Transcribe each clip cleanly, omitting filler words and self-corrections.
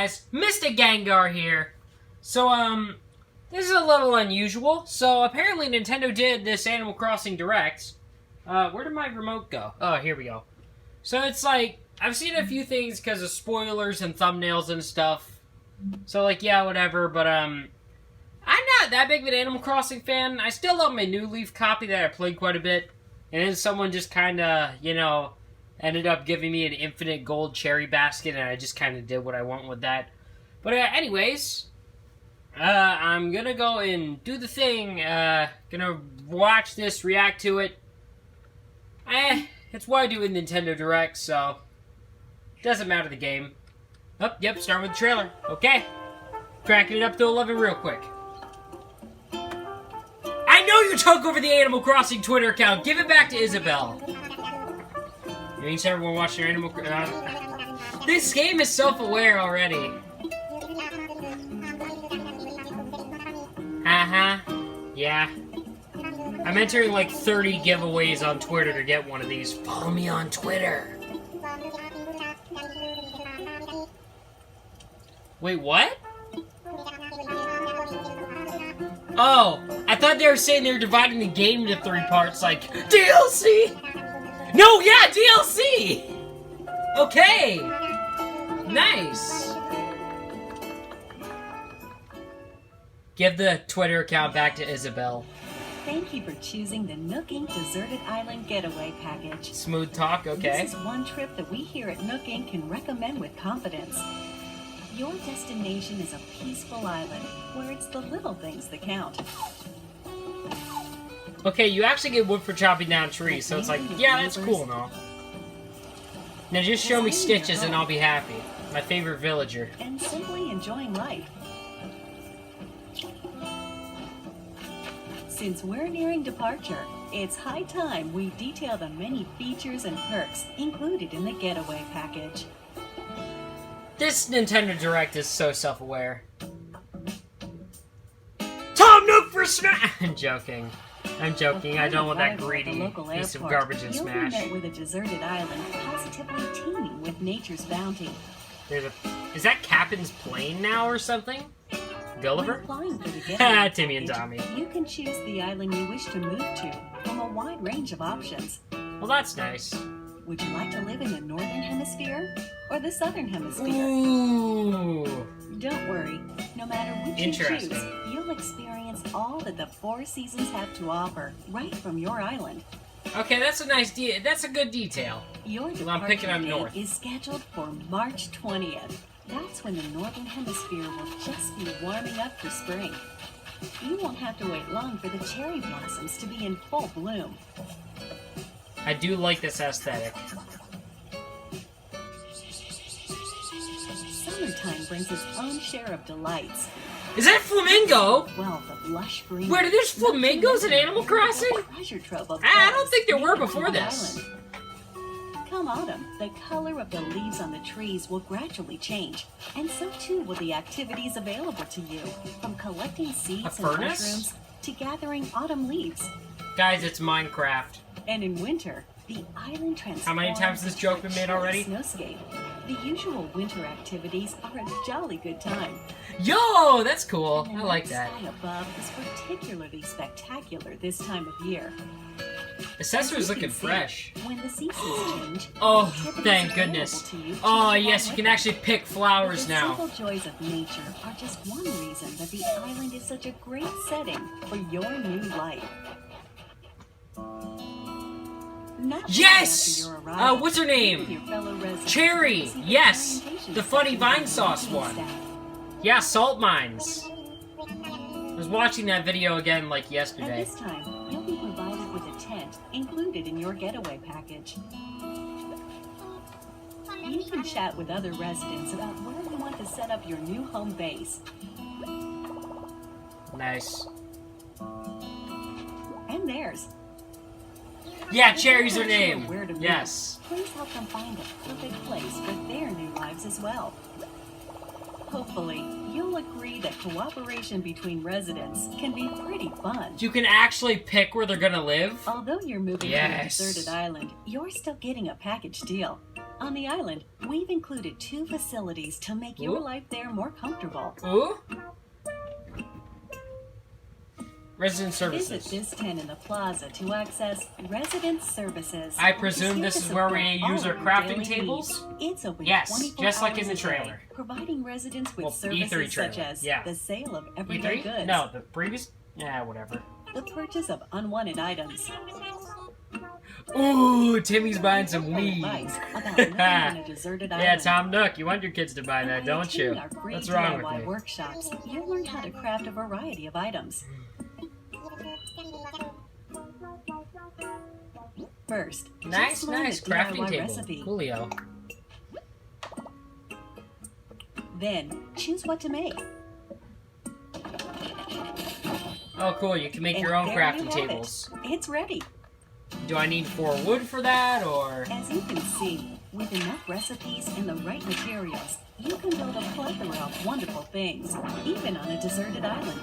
guys, Mystic Gengar here. So, this is a little unusual. So, apparently Nintendo did this Animal Crossing Direct. Where did my remote go? Oh, here we go. So, it's like, I've seen a few things because of spoilers and thumbnails and stuff. So, like, yeah, whatever, but, I'm not that big of an Animal Crossing fan. I still love my New Leaf copy that I played quite a bit. And then someone just kind of, ended up giving me an infinite gold cherry basket, and I just kind of did what I want with that. But anyways, I'm gonna go and do the thing. Gonna watch this, react to it. It's what I do with Nintendo Direct, so doesn't matter the game. Oh, yep, start with the trailer. Okay, cracking it up to 11 real quick. I know you took over the Animal Crossing Twitter account. Give it back to Isabelle. It means everyone watching your Animal Crossing. This game is self-aware already. Yeah. I'm entering like 30 giveaways on Twitter to get one of these. Follow me on Twitter. Wait, what? Oh, I thought they were saying they were dividing the game into 3 parts, like DLC! No, yeah, DLC! Okay! Nice! Give the Twitter account back to Isabelle. Thank you for choosing the Nook Inc. Deserted Island Getaway Package. Smooth talk, okay. This is one trip that we here at Nook Inc. can recommend with confidence. Your destination is a peaceful island where it's the little things that count. Okay, you actually get wood for chopping down trees, so it's like, yeah, that's cool and all. Now just show me Stitches and I'll be happy. My favorite villager. And simply enjoying life. Since we're nearing departure, it's high time we detail the many features and perks included in the Getaway Package. This Nintendo Direct is so self-aware. Tom Nook for Smash! I'm joking. I don't want that greedy piece of garbage in Smash. You'll be met with a deserted island positively teeming with nature's bounty. Is that Captain's plane now or something? Gulliver? Timmy and Tommy. You can choose the island you wish to move to from a wide range of options. Well, that's nice. Would you like to live in the Northern Hemisphere or the Southern Hemisphere? Ooh. Don't worry. No matter which you choose, you'll experience all that the 4 seasons have to offer right from your island. Okay, that's a nice that's a good detail. Your departure date is scheduled for March 20th. That's when the Northern Hemisphere will just be warming up for spring. You won't have to wait long for the cherry blossoms to be in full bloom. I do like this aesthetic. Summertime brings its own share of delights. Is that flamingo? Well, the lush green. Where, there's flamingos in Animal Crossing? Treasure trove of I don't think there were before this. Come autumn, the color of the leaves on the trees will gradually change, and so too will the activities available to you, from collecting seeds and mushrooms to gathering autumn leaves. Guys, it's Minecraft. And in winter, the island transforms. How many times has this joke been made already? Snowscape. The usual winter activities are a jolly good time. Yo, that's cool. I like that. The sky above is particularly spectacular this time of year. Assessor's looking fresh. When the seasons change, oh, thank goodness. Oh, yes, you can actually pick flowers now. The simple joys of nature are just one reason that the island is such a great setting for your new life. Yes! What's her name? Cherry! Yes! The funny vine sauce one. Yeah, salt mines. I was watching that video again like yesterday. At this time, you'll be provided with a tent included in your getaway package. You can chat with other residents about where you want to set up your new home base. Nice. And theirs. Yeah, Cherry's her name. Yes. Please help them find a perfect place for their new lives as well. Hopefully, you'll agree that cooperation between residents can be pretty fun. You can actually pick where they're gonna live? Although you're moving to a deserted island, you're still getting a package deal. On the island, we've included 2 facilities to make your life there more comfortable. Ooh. Resident services. Visit this tent in the plaza to access resident services. I presume this is where we use our crafting tables? It's open Yes, 24 just like in hours the a day, trailer. providing residents with Well, services E3 such trailer, as yeah. the sale of everyday E3? goods, No, the previous? Yeah, whatever. the purchase of unwanted items, Ooh, Timmy's buying some weed. advice about living on a deserted island. Yeah, Tom Nook, you want your kids to buy And that, by don't you? attending our free What's wrong DIY with me? workshops, you'll learn how to craft a variety of items. First, Nice, just learn nice the crafting DIY table. recipe. Coolio. Then, choose what to make. Oh, cool, you can make your own And there you crafting have it. tables. It's ready. Do I need 4 wood for that, or...? As you can see, with enough recipes and the right materials, you can build a plethora of wonderful things, even on a deserted island.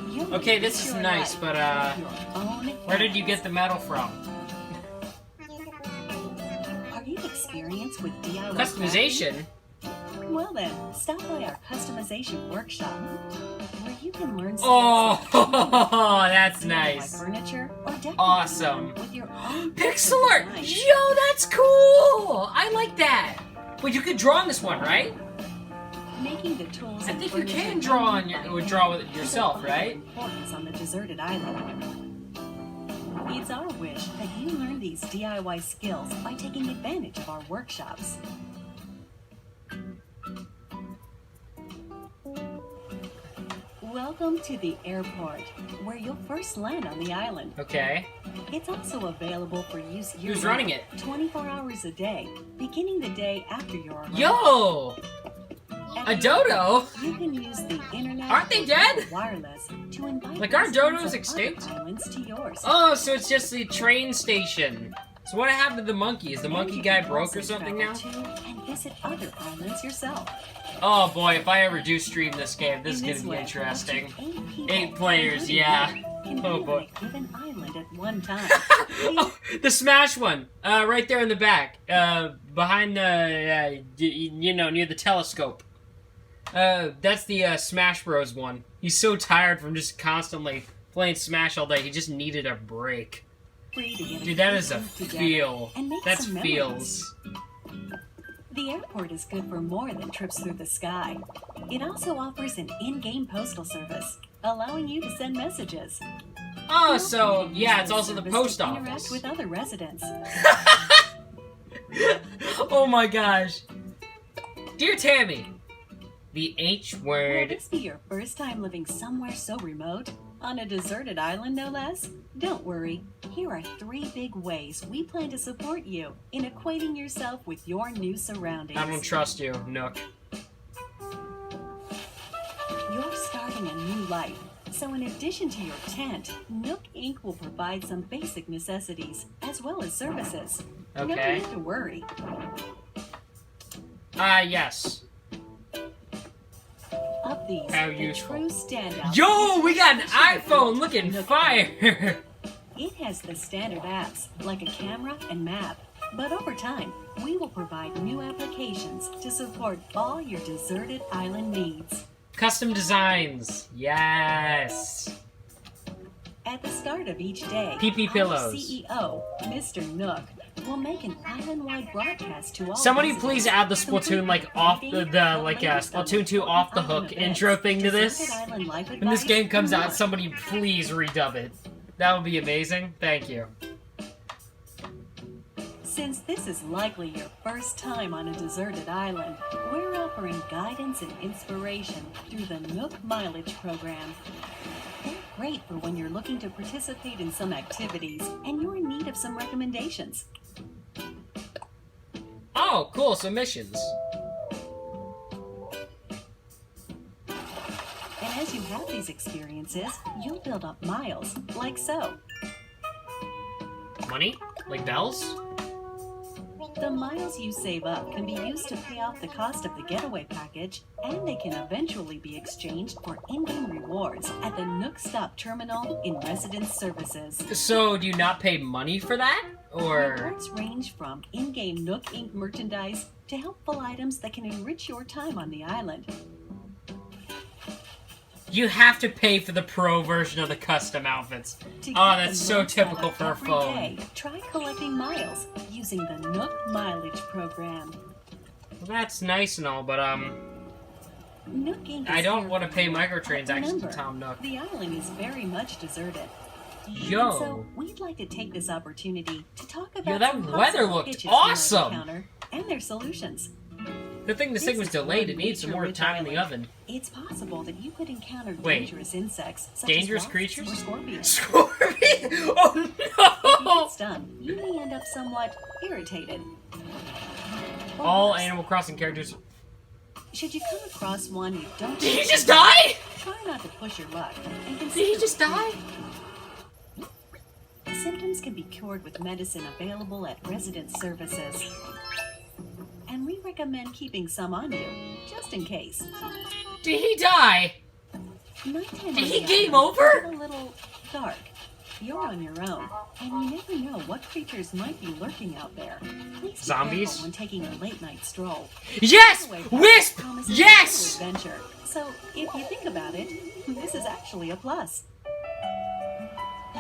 You'll Okay, make this is your nice, life but, your own where did you hands. get the metal from? Are you experienced with DIY Customization? crafting? Well then, stop by our customization workshop, where you can learn Oh, that's DIY nice. furniture or decorating Awesome. with your own Pixel art! design. Yo, that's cool! I like that! But you could draw on this one, right? Making the tools I and think you furniture can draw on you your, draw with it yourself, is of right? importance on the deserted island. It's our wish that you learn these DIY skills by taking advantage of our workshops. Welcome to the airport, where you'll first land on the island. Okay. It's also available for use year-round, Who's running it? 24 hours a day, beginning the day after your arrival. Yo! At A the dodo? airport, You can use the internet Aren't they or dead? wireless to invite Like, aren't residents dodos of other extinct? islands to yours. Oh, so it's just the train station. So what happened to the monkey? Is the And monkey you guy can broke or also something now? travel to and visit other islands yourself. Oh boy, if I ever do stream this game, this is In gonna this be way, interesting. up to 8 people, 8 players, including yeah. you, can Oh, be boy. on a given island at one time. Oh, the Smash one, right there in the back, behind the, you know, near the telescope. That's the Smash Bros one. He's so tired from just constantly playing Smash all day. He just needed a break. Free to get Dude, that is a group together feel. and make That's some memories. feels. The airport is good for more than trips through the sky. It also offers an in-game postal service, allowing you to send messages. Oh, Feel so free to yeah, use it's this also the service post to interact office. with other residents. Oh my gosh. Dear Tammy, the H Will word. this be your first time living somewhere so remote? On a deserted island, no less? Don't worry. Here are 3 big ways we plan to support you in acquainting yourself with your new surroundings. I don't trust you, Nook. You're starting a new life. So in addition to your tent, Nook Inc. will provide some basic necessities, as well as services. No Okay. need to worry. Yes. Of these, How the useful. true standout Yo, is we got an the iPhone looking Nook fire. It has the standard apps, like a camera and map. But over time, we will provide new applications to support all your deserted island needs. Custom designs. Yes. At the start of each day, PP our pillows. CEO, Mr. Nook, will make an island-wide broadcast to all Somebody residents. please add the Splatoon like off the Splatoon 2 off the hook intro thing to this. When this game comes out, somebody please redub it. That would be amazing. Thank you. Since this is likely your first time on a deserted island, we're offering guidance and inspiration through the Nook Mileage program. They're great for when you're looking to participate in some activities and you're in need of some recommendations. Oh, cool. So missions. And as you have these experiences, you'll build up miles, like so. Money? Like bells? The miles you save up can be used to pay off the cost of the getaway package, and they can eventually be exchanged for in-game rewards at the Nook Stop Terminal in Residence Services. So, do you not pay money for that? Or... Rewards range from in-game Nook Inc. merchandise to helpful items that can enrich your time on the island. You have to pay for the pro version of the custom outfits. To Oh, get that's the so most typical out for a of every phone. day, try collecting miles using the Nook Mileage program. Well, that's nice and all, but, Nook Inc. I is don't here want to for pay you. microtransactions to Remember, Tom Nook. The island is very much deserted. Yo. And so we'd like to take this opportunity to talk about Yo, that some weather possible looked pitches you might awesome. encounter and their solutions. Good thing this thing was This is delayed. one It needs some more nature-rich time in the island. oven. It's possible that you could encounter Wait. dangerous insects such Dangerous as wasps creatures? or scorpions. Scorpion! Oh, If you no! get stung, you may end up somewhat irritated. Or All worse, Animal Crossing characters... should you come across one you don't Did he like, just die? try not to push your luck and Did consider he just die? Symptoms can be cured with medicine available at Residence Services. And we recommend keeping some on you, just in case. Did he die? Nighttime Did he on the game island over? is a little dark. You're on your own, and you never know what creatures might be lurking out there. Please be Zombies? careful when taking a late night stroll. Yes! Getaway Wisp! promises a Yes! new adventure. So if you think about it, this is actually a plus.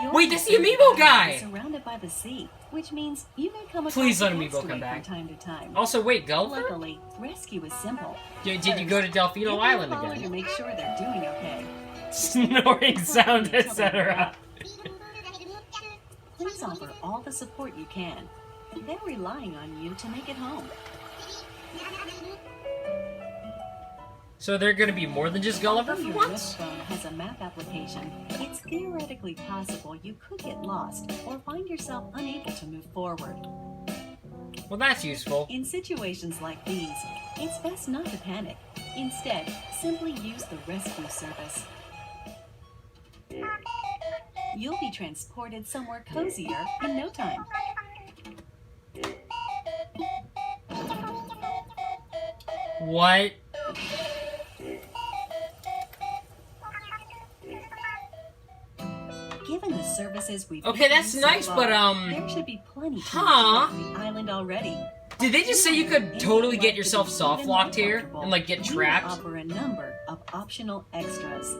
Your Wait, that's the island amiibo guy! is surrounded by the sea, which means you may come across Please let a Amiibo castaway come back. from time to time. Also, wait, Gulliver? Luckily, rescue is simple. Did you go to Delfino Give them a Island call to again? make sure they're doing okay. Snoring sound, etc. Please offer all the support you can. They're relying on you to make it home. So they're gonna be more than just Gulliver Although for your once? Nook phone has a map application, it's theoretically possible you could get lost or find yourself unable to move forward. Well, that's useful. In situations like these, it's best not to panic. Instead, simply use the rescue service. You'll be transported somewhere cozier in no time. What? Given the services we've Okay, that's given so nice, far, but, there should be plenty to huh? enjoy the island already. Did they just say you could If totally you'd get like to yourself be soft even locked more here comfortable, and like get we trapped? offer a number of optional extras.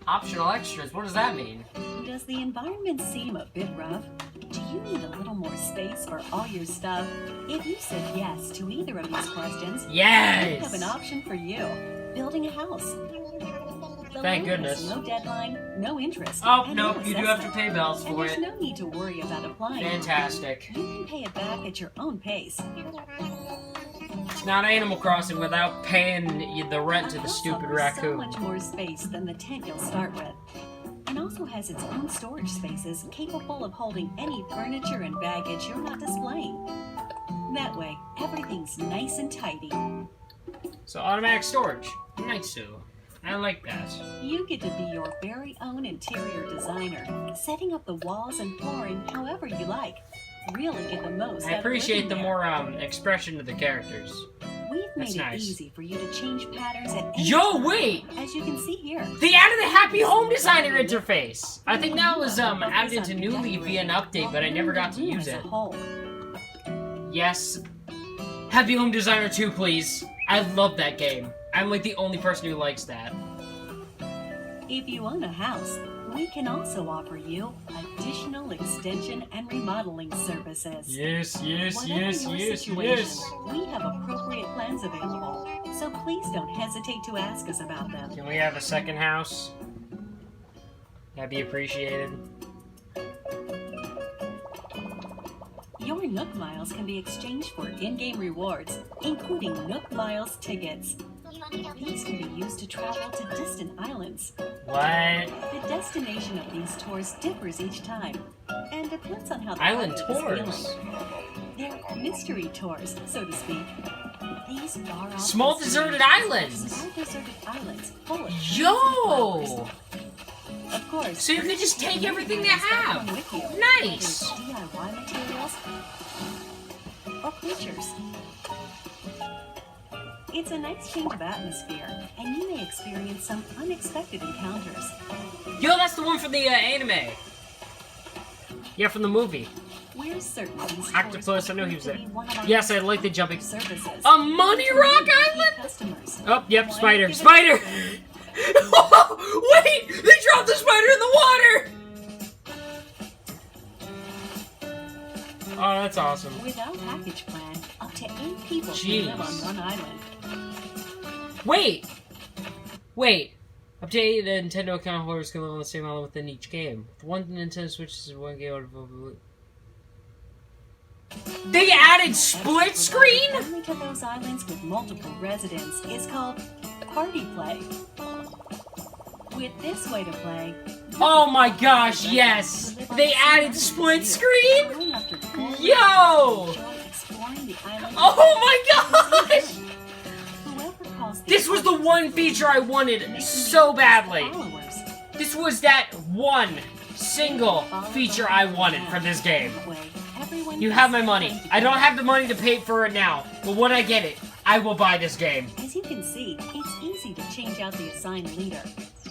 Optional extras? What does that mean? Does the environment seem a bit rough? Do you need a little more space for all your stuff? If you said yes to either of these questions, we have an Yes! option for you. Building a house. The Thank loan goodness. has no deadline, no interest. Oh, and no, no you do have to assessment. pay bells And for there's it. no need to worry about applying. Fantastic. You can pay it back at your own pace. It's not Animal Crossing without paying the rent to the house stupid offers so raccoon. much more space than the tent you'll start with, and also has its own storage spaces capable of holding any furniture and baggage you're not displaying. That way, everything's nice and tidy. So automatic storage. Nice too. I like that. You get to be your very own interior designer, setting up the walls and flooring however you like. Really get the most I out of appreciate living the there. more expression to the characters. We've That's made it nice. easy for you to change patterns at any Yo, time, wait! as you can see here. They added the Happy Home Designer interface! I think that was added into New Leaf via an update, but I never got to use it. Yes. Happy Home Designer 2, please. I love that game. I'm like the only person who likes that. If you own a house, we can also offer you additional extension and remodeling services. Yes, yes, Whatever yes, your yes, situation, yes. we have appropriate plans available, so please don't hesitate to ask us about them. Can we have a second house? That'd be appreciated. Your Nook Miles can be exchanged for in-game rewards, including Nook Miles tickets. These can be used to travel to distant islands. What? The destination of these tours differs each time, and depends on how the Island pilot is tours. feeling. They're mystery tours, so to speak. These far-off Small destinations deserted islands. are deserted islands full of Yo! flowers. Of course. So you can just take everything they have. With you. Nice. DIY materials or creatures. It's a nice change of atmosphere, and you may experience some unexpected encounters. Yo, that's the one from the anime. Yeah, from the movie. We're certain these Octopus, I know he was to there. be one of our Yes, I like the jumping. services. A Money Rock Island? Customers. Oh, yep, Why spider. give it- Spider! Wait! They dropped the spider in the water! Oh, that's awesome. With our package plan, up to 8 people Jeez. can live on one island. Wait. Up to 8 Nintendo account holders can live on the same island within each game. With one Nintendo Switch is one game out of... They added split screen? Only to those islands with multiple residents is called Party Play. With this way to play... Oh my gosh, yes! They added split screen? Yo! Oh my gosh! This was the one feature I wanted so badly. This was that one single feature I wanted for this game. You have my money. I don't have the money to pay for it now, but when I get it, I will buy this game. As you can see, it's easy to change out the assigned leader.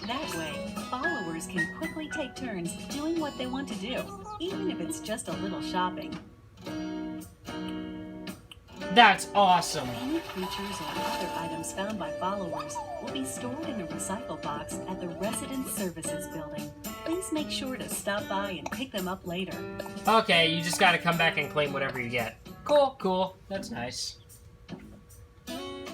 That way, followers can quickly take turns doing what they want to do, even if it's just a little shopping. That's awesome. Any creatures or other items found by followers will be stored in a recycle box at the Resident Services building. Please make sure to stop by and pick them up later. Okay, you just gotta come back and claim whatever you get. Cool. That's nice.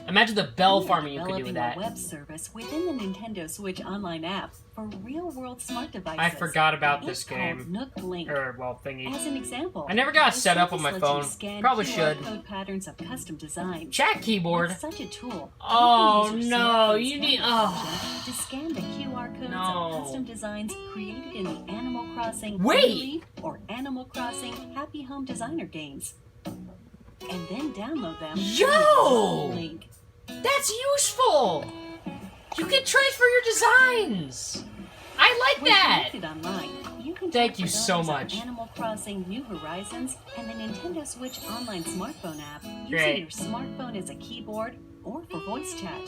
Imagine the bell farming you could do with that. A web service within the Nintendo Switch Online app for real-world smart devices. I forgot about It's this called game. Nook Link. Thingy. As an example, I never got the set up on service my lets phone. you scan Probably QR should. Code patterns of custom design. Chat keyboard. With such a tool, Oh, you can use your no, smartphone's you need- camera oh. function to scan the QR codes No. of custom designs created in the Animal Crossing Wait. Leaf or Animal Crossing Happy Home Designer games, and then download them. Yo! From the link. That's useful! You can transfer your designs! I like When that! connected online, you can Thank talk you to so those on much. Animal Crossing New Horizons and the Nintendo Switch Online smartphone app using Great. your smartphone as a keyboard or for voice chat.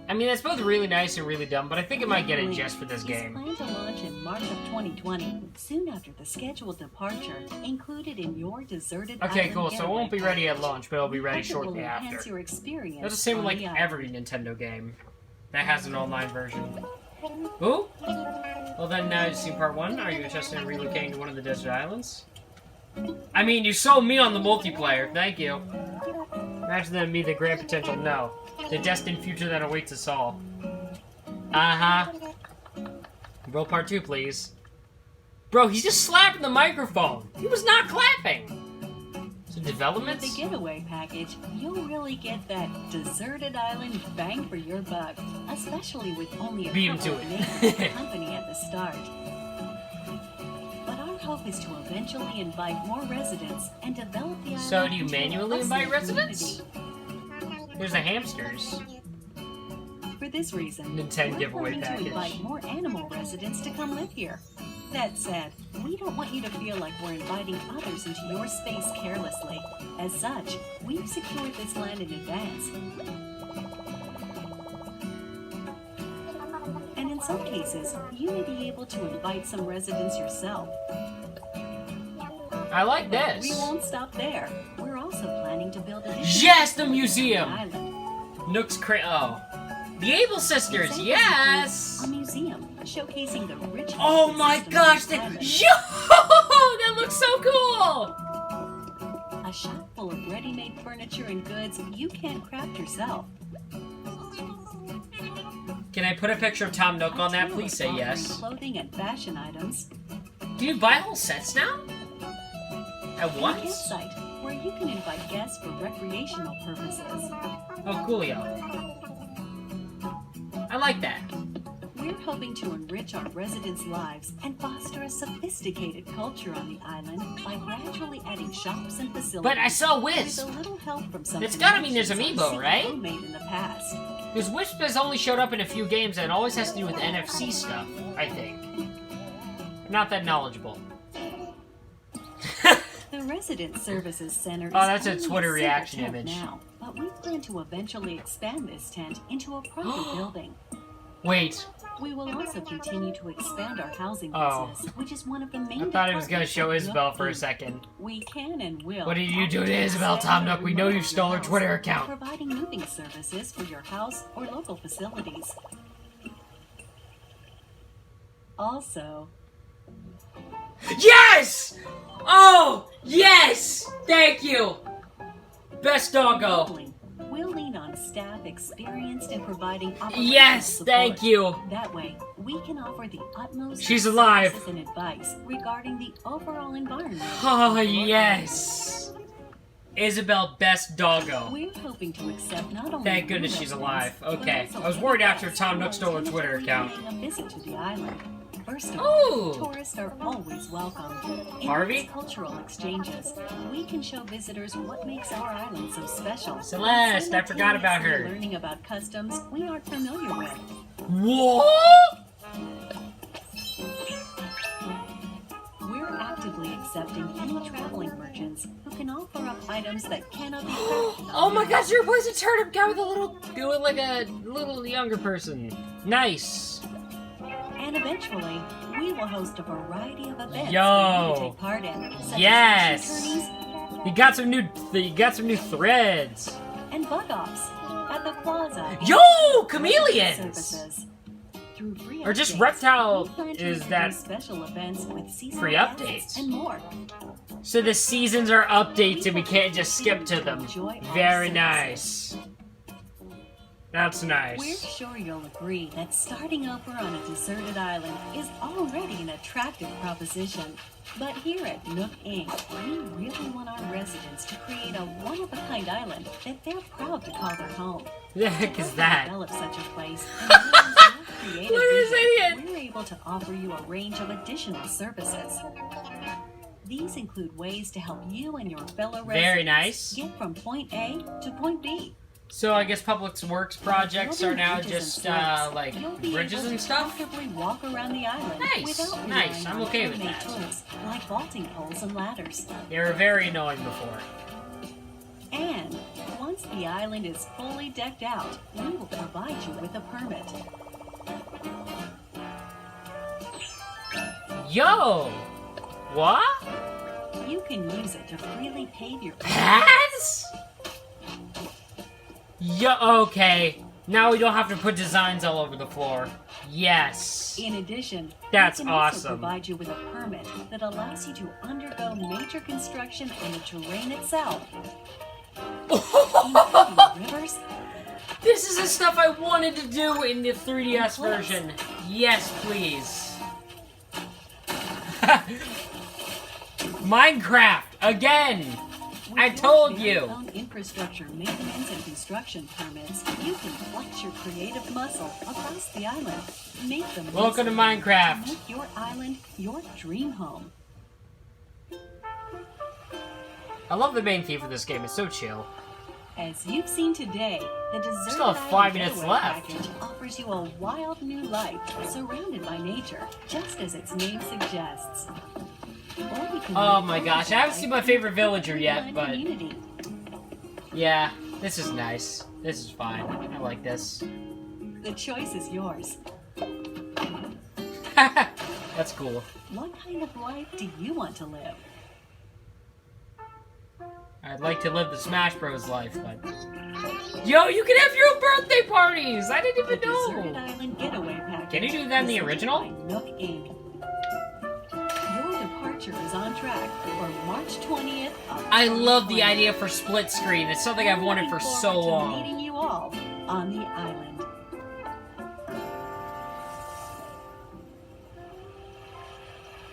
I mean, that's both really nice and really dumb, but I think I might get it Link just for this is game. planned to launch in March of 2020, soon after the scheduled departure included in your deserted Okay, island cool, so it getaway won't be ready at package. launch, but it'll be We ready hope it will shortly enhance after. your experience That's the same with, on like, the island. every Nintendo game that has an online version. Ooh? Well then, now you've seen part 1. Are you interested in relocating to one of the desert islands? I mean, you sold me on the multiplayer. Thank you. Imagine that be the grand potential. No. The destined future that awaits us all. Uh-huh. Roll part 2, please. Bro, he's just slapping the microphone. He was not clapping. So With developments? the getaway package, you'll really get that deserted island bang for your buck, especially with only a Beat him couple to of it. neighbors to company at the start. But our hope is to eventually invite more residents and develop the island So do you into a manually invite bustling residents? community. There's the hamsters. For this reason, Nintendo we're giveaway planning package. to invite more animal residents to come live here. That said, we don't want you to feel like we're inviting others into your space carelessly. As such, we've secured this land in advance. And in some cases, you may be able to invite some residents yourself. I like But this. we won't stop there. We're also planning to build a Yes, the museum! island. Nook's Oh. The Able Sisters, Examples yes! include a museum showcasing the rich Oh history my system gosh, of they... the island. Yo! That looks so cool! A shop full of ready-made furniture and goods you can't craft yourself. Can I put a picture of Tom Nook on that? Please say Offering yes. Clothing and fashion items. Can you buy whole sets now? At And a once? campsite where you can invite guests for recreational purposes. Oh, coolio. I like that. We're hoping to enrich our residents' lives and foster a sophisticated culture on the island by gradually adding shops and facilities. But I saw With Wiz. a little help from some It's gotta mean there's connections Amiibo, our right? CEO made in the past. Because Wisp has only showed up in a few games and it always has to do with NFC stuff, I think. Not that knowledgeable. The Resident Services Center is that's a only Twitter single reaction tent image. now, but we plan to eventually expand this tent into a proper building. Wait. We will also continue to expand our housing Oh. business, which is one of the main I thought he was going to departments show of Isabel Nook for a Inc. second. We can and will. What did you do to offer Isabel, expand Tom Nook? or We know you remodel stole her your Twitter house, account. Providing moving services for your house or local facilities. Also, Yes! Oh, yes! Thank you! Best doggo. bowling. We'll lean on staff experienced in providing operational Yes, support. thank you. That way, we can offer the utmost She's alive. services and advice regarding the overall environment. Oh, yes. Isabel, best doggo. We're hoping to accept not only Thank goodness new she's residents, alive. but Okay. also I was worried after guests Tom who Nook are stole her Twitter account. paying a visit to the island. First of Ooh. all, tourists are always welcome. In Harvey? these cultural exchanges, we can show visitors what makes our island so special. Celeste, I forgot about her. Simultaneously learning about customs we aren't familiar with. What? We're actively accepting any traveling merchants who can offer up items that cannot be crafted. Oh my gosh, you're replacing a turnip guy with a little, doing like a little younger person. Nice. And eventually, we will host a variety of events Yo. for you to take part in, such Yes. as tourneys You got some new threads. and bug ops at the plaza. Yo, and chameleons! services. Through free Or just updates, reptile we plan to is introduce that special events with seasonal free guests updates. and more. So the seasons are updates and we can't just skip to them. Enjoy all Very services. nice. That's We're nice. sure you'll agree that starting over on a deserted island is already an attractive proposition. But here at Nook Inc., we really want our residents to create a one-of-a-kind island that they're proud to call their home. The heck is that? Develop such a place, and realize your creative What is vision, it? we're able to offer you a range of additional services. These include ways to help you and your fellow residents Very nice. get from point A to point B. So I guess public works projects are now Building just bridges and slopes, like you'll be bridges able and to stuff. comfortably walk around the island Nice, without nice. relying I'm on okay with homemade that. tools like vaulting poles and ladders. They were very annoying before. And once the island is fully decked out, we will provide you with a permit. Yo! What? You can use it to freely pave your Paths? Yo, okay. Now we don't have to put designs all over the floor. Yes. In addition, That's we can also awesome. provide you with a permit that allows you to undergo major construction on the terrain itself, including rivers, This is the stuff I wanted to do in the 3DS version. Yes, please. Minecraft, again! I With told your you. very own infrastructure maintenance and construction permits, you can flex your creative muscle across the island. Make the most Welcome to of it. Minecraft. Make your island your dream home. I love the main theme for this game. It's so chill. As you've seen today, the Deserted Still have Island 5 minutes Getaway left. package offers you a wild new life surrounded by nature, just as its name suggests. Or you can Oh live my a gosh, I haven't life seen my favorite villager in a yet, but community. yeah, this is nice. This is fine. I like this. The choice is yours. That's cool. What kind of life do you want to live? I'd like to live the Smash Bros. Life, but... Yo, you can have your own birthday parties! I didn't The even Deserted know! Island Getaway Package. Can you do that in the presented original? by Nook Inc. Your departure is on track for March 20th. Of I love the 2020. idea for split screen. It's something I've wanted for Looking so forward to long. Meeting you all on the island.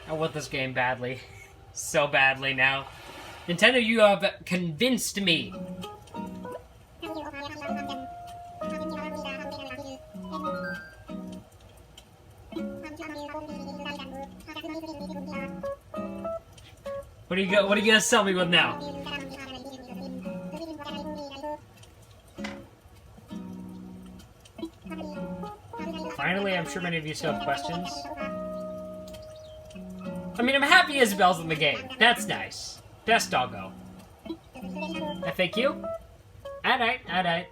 I want this game badly. So badly now. Nintendo, you have convinced me. What are you gonna sell me with now? I'm sure many of you still have questions. I mean, I'm happy Isabel's in the game. That's nice. Best doggo. FAQ? Alright.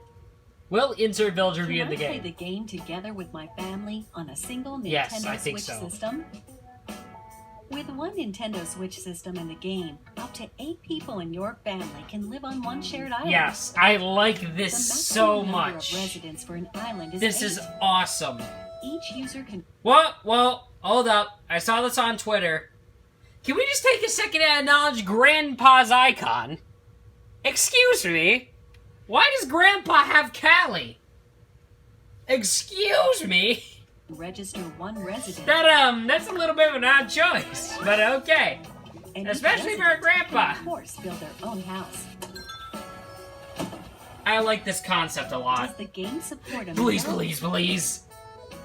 We'll insert village review in the game. Can I play the game together with my family on a single Nintendo Yes, I think Switch so. system? With one Nintendo Switch system in the game, up to 8 people in your family can live on one shared island. Yes, I like The this maximum so number much. of residents for an island is This 8. is awesome. Each user can Well, hold up. I saw this on Twitter. Can we just take a second to acknowledge Grandpa's icon? Excuse me? Why does Grandpa have Callie? Excuse me? register one resident. That's a little bit of an odd choice, but okay. And each Especially for a resident grandpa. can, of course, build their own house. I like this concept a Does lot. the game support Please, amiibo? please, please.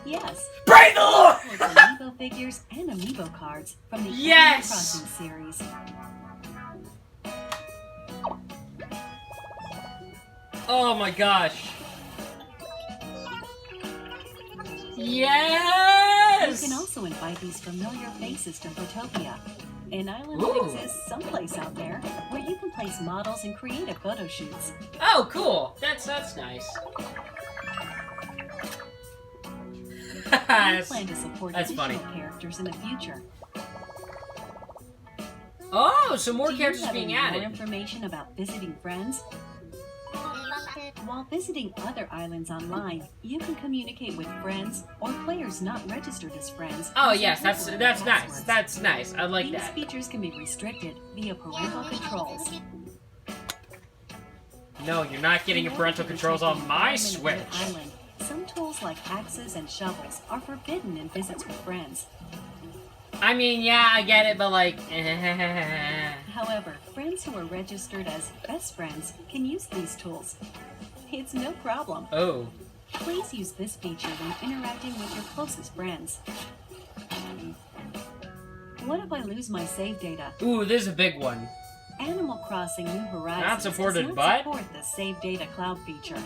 Yes. Praise the Lord! It supports amiibo figures and amiibo cards from the Yes! Animal Crossing series. Oh my gosh. Yes! You can also invite these familiar faces to Photopia, an island Ooh. that exists someplace out there where you can place models and creative photo shoots. Oh, cool. That's nice. We That's- plan to support that's additional funny. characters in the future. Oh, so more Do you characters have being any more added. information about visiting friends? While visiting other islands online, you can communicate with friends or players not registered as friends. Oh using yes, that's temporary nice. passwords. That's nice. I like These that. features can be restricted via parental controls. No, you're not getting your parental controls on my Switch. Island, some tools like axes and shovels are forbidden in visits with friends. I mean, yeah, I get it, but like, However, friends who are registered as best friends can use these tools. It's no problem. oh, Please use this feature when interacting with your closest friends. What if I lose my save data? ooh, this is a big one. Animal Crossing New Horizons Not supported, does but- not support the Save Data Cloud feature.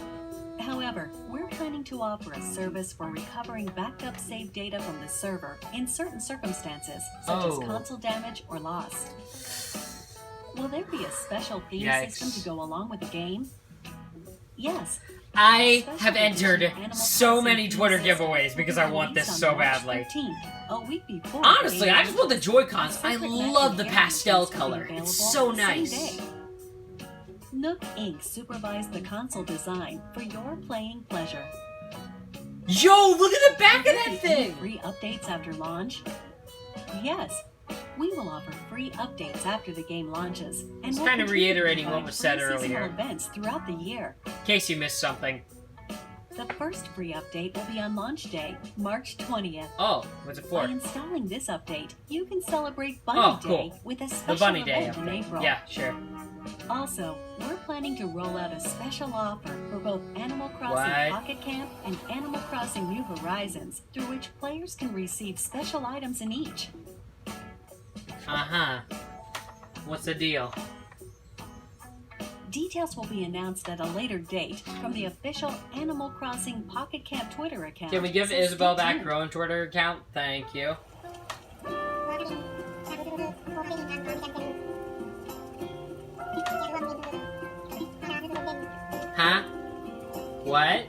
However, we're planning to offer a service for recovering backed up save data from the server in certain circumstances, such Oh. as console damage or loss. Will there be a special theme Yikes. system to go along with the game? Yes. I Special have edition entered Animal so Crossing many theme Twitter system giveaways will because be I want released this on so March badly. 13th, a week before the Honestly, game I just want the launches. Joy-Cons. I Secret love the matching pastel instructions will be color. available It's so the same nice. day. Nook Inc. supervised the console design for your playing pleasure. Yo, look at the back of Will that there be thing! Free updates after launch? Yes. We will offer free updates after the game launches. And It's we'll kinda continue to reiterating what provide was said free seasonal earlier. events throughout the year. In case you missed something. The first free update will be on launch day, March 20th. Oh, what's it By for? installing this update, you can celebrate Bunny Oh, Day cool. with a The special Bunny Day event in update. April. Yeah, sure. Also, we're planning to roll out a special offer for both Animal Crossing What? Pocket Camp and Animal Crossing New Horizons, through which players can receive special items in each. Uh-huh. What's the deal? Details will be announced at a later date from the official Animal Crossing Pocket Camp Twitter account. Can we give so Isabel stay back tuned. her own Twitter account? Thank you. Huh? What?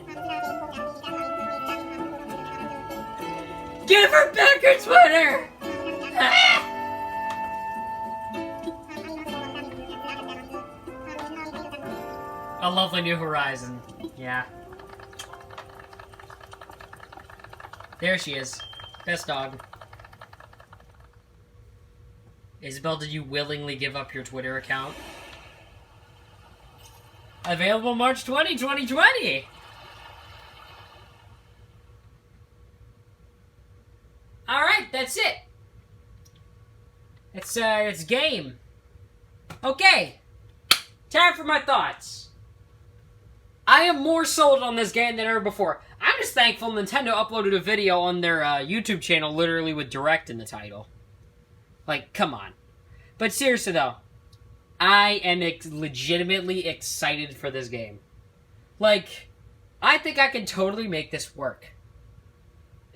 Give her back her Twitter! A lovely new horizon. Yeah. There she is. Best dog. Isabel, did you willingly give up your Twitter account? Available March 20, 2020! Alright, that's it. It's game. Okay. Time for my thoughts. I am more sold on this game than ever before. I'm just thankful Nintendo uploaded a video on their YouTube channel literally with Direct in the title. Like, come on. But seriously though, I am legitimately excited for this game. Like, I think I can totally make this work.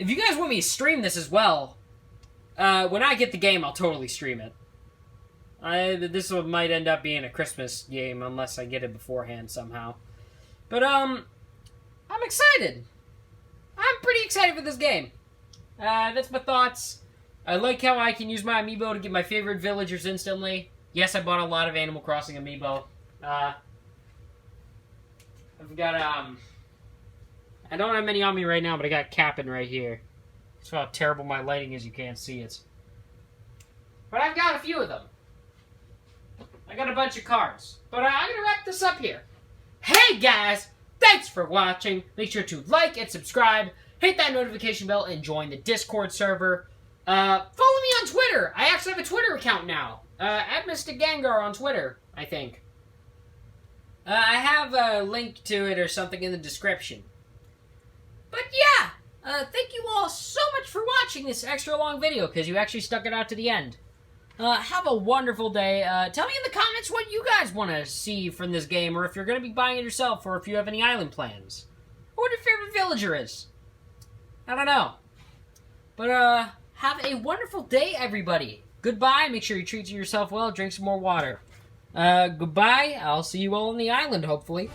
if you guys want me to stream this as well, when I get the game, I'll totally stream it. This one might end up being a Christmas game unless I get it beforehand somehow. But, I'm excited. I'm pretty excited for this game. That's my thoughts. I like how I can use my amiibo to get my favorite villagers instantly. Yes, I bought a lot of Animal Crossing amiibo. I've got, I don't have many on me right now, but I got Cap'n right here. That's how terrible my lighting is, you can't see it. But I've got a few of them. I got a bunch of cards. But I'm going to wrap this up here. Hey, guys! Thanks for watching. Make sure to like and subscribe. Hit that notification bell and join the Discord server. Follow me on Twitter. I actually have a Twitter account now. At Mystic Gengar on Twitter, I think. I have a link to it or something in the description. But yeah, thank you all so much for watching this extra long video, because you actually stuck it out to the end. Have a wonderful day. Tell me in the comments what you guys want to see from this game, or if you're going to be buying it yourself, or if you have any island plans. Or what your favorite villager is. I don't know. But, have a wonderful day, everybody. Goodbye. Make sure you treat yourself well. Drink some more water. Goodbye. I'll see you all on the island, hopefully.